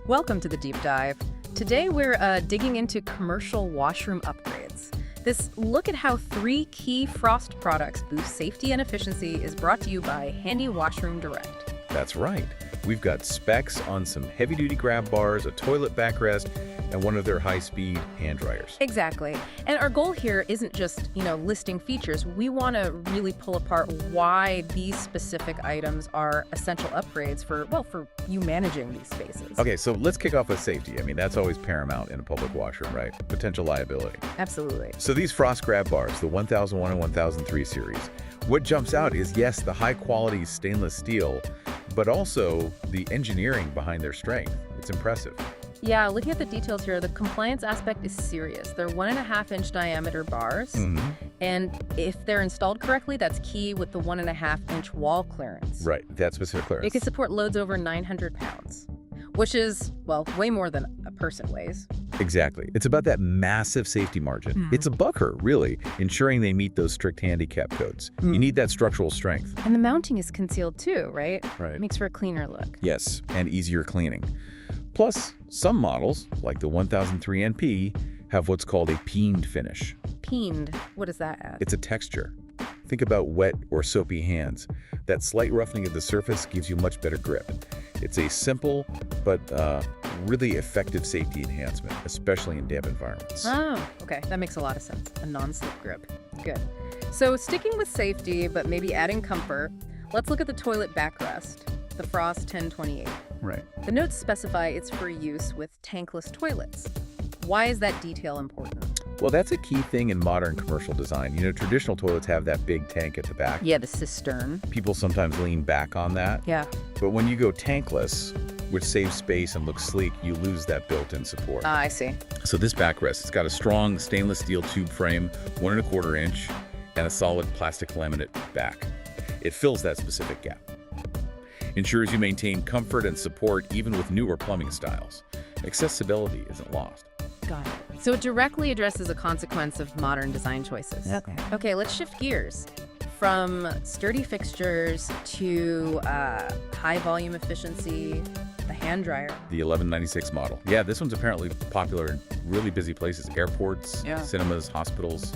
Welcome to the Deep Dive. Today we're digging into commercial washroom upgrades. This look at how 3 key Frost products boost safety and efficiency is brought to you by Handy Washroom Direct. That's right. We've got specs on some heavy-duty grab bars, a toilet backrest, and one of their high-speed hand dryers. Exactly. And our goal here isn't just, listing features. We want to really pull apart why these specific items are essential upgrades for you managing these spaces. Okay, so let's kick off with safety. I mean, that's always paramount in a public washroom, right? Potential liability. Absolutely. So these Frost grab bars, the 1001 and 1003 series, what jumps out is, yes, the high-quality stainless steel, but also the engineering behind their strength. It's impressive. Yeah, looking at the details here, the compliance aspect is serious. They're 1.5-inch diameter bars, and if they're installed correctly, that's key with the 1.5-inch wall clearance. Right, that specific clearance. It can support loads over 900 pounds, which is, way more than a person weighs. Exactly. It's about that massive safety margin. It's a bucker, really, ensuring they meet those strict handicap codes. You need that structural strength. And the mounting is concealed too, right? Right. Makes for a cleaner look. Yes, and easier cleaning. Plus, some models, like the 1003 NP, have what's called a peened finish. Peened? What does that add? It's a texture. Think about wet or soapy hands. That slight roughening of the surface gives you much better grip. It's a simple but really effective safety enhancement, especially in damp environments. Oh, okay. That makes a lot of sense. A non-slip grip. Good. So sticking with safety, but maybe adding comfort, let's look at the toilet backrest, the Frost 1028. Right. The notes specify it's for use with tankless toilets. Why is that detail important? Well, that's a key thing in modern commercial design. Traditional toilets have that big tank at the back. Yeah, the cistern. People sometimes lean back on that. Yeah. But when you go tankless, which saves space and looks sleek, you lose that built-in support. I see. So this backrest, it's got a strong stainless steel tube frame, 1.25 inch, and a solid plastic laminate back. It fills that specific gap. Ensures you maintain comfort and support even with newer plumbing styles. Accessibility isn't lost. Got it. So it directly addresses a consequence of modern design choices. Okay, let's shift gears. From sturdy fixtures to high volume efficiency, the hand dryer. The 1196 model. Yeah, this one's apparently popular in really busy places. Airports, cinemas, hospitals,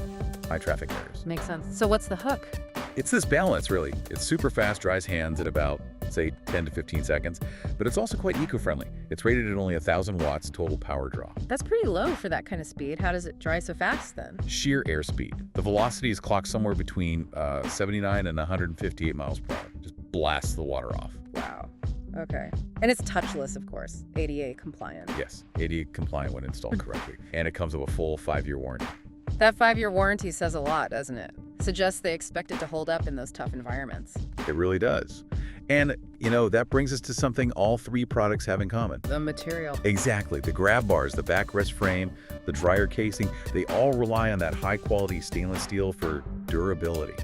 high traffic areas. Makes sense. So what's the hook? It's this balance, really. It's super fast, dries hands in about, say, 10 to 15 seconds, but it's also quite eco-friendly. It's rated at only 1,000 watts total power draw. That's pretty low for that kind of speed. How does it dry so fast then? Sheer airspeed. The velocity is clocked somewhere between 79 and 158 miles per hour. Just blasts the water off. Wow. Okay. And it's touchless, of course. ADA compliant. Yes, ADA compliant when installed correctly. And it comes with a full 5-year warranty. That 5-year warranty says a lot, doesn't it? Suggests they expect it to hold up in those tough environments. It really does. And, that brings us to something all 3 products have in common. The material. Exactly. The grab bars, the backrest frame, the dryer casing, they all rely on that high-quality stainless steel for durability.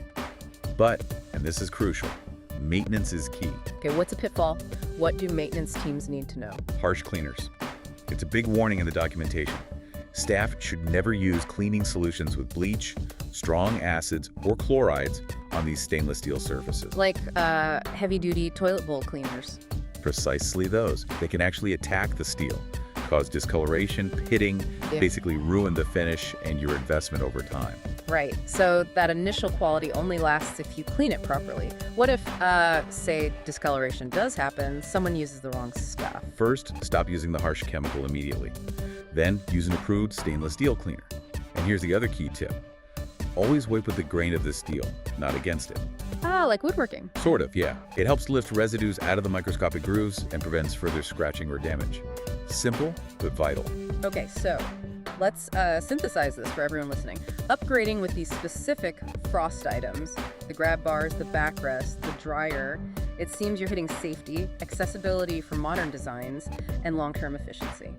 But, and this is crucial, maintenance is key. Okay, what's a pitfall? What do maintenance teams need to know? Harsh cleaners. It's a big warning in the documentation. Staff should never use cleaning solutions with bleach, strong acids, or chlorides on these stainless steel surfaces. Like heavy-duty toilet bowl cleaners. Precisely those. They can actually attack the steel, cause discoloration, pitting, basically ruin the finish and your investment over time. Right. So that initial quality only lasts if you clean it properly. What if, say, discoloration does happen, someone uses the wrong stuff? First, stop using the harsh chemical immediately. Then, use an approved stainless steel cleaner. And here's the other key tip. Always wipe with the grain of the steel, not against it. Ah, like woodworking. Sort of, yeah. It helps lift residues out of the microscopic grooves and prevents further scratching or damage. Simple, but vital. Okay, so let's synthesize this for everyone listening. Upgrading with these specific Frost items, the grab bars, the backrest, the dryer, it seems you're hitting safety, accessibility for modern designs, and long-term efficiency.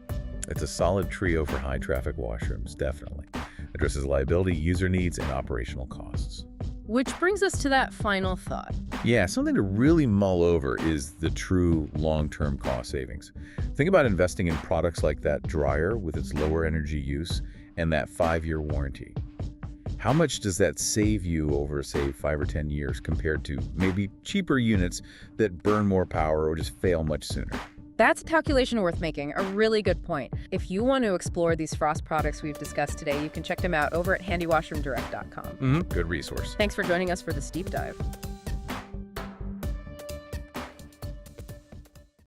It's a solid trio for high-traffic washrooms, definitely. Addresses liability, user needs, and operational costs. Which brings us to that final thought. Yeah, something to really mull over is the true long-term cost savings. Think about investing in products like that dryer with its lower energy use and that 5-year warranty. How much does that save you over, say, 5 or 10 years compared to maybe cheaper units that burn more power or just fail much sooner? That's a calculation worth making, a really good point. If you want to explore these frost products we've discussed today, you can check them out over at handywashroomdirect.com. Good resource. Thanks for joining us for this deep dive.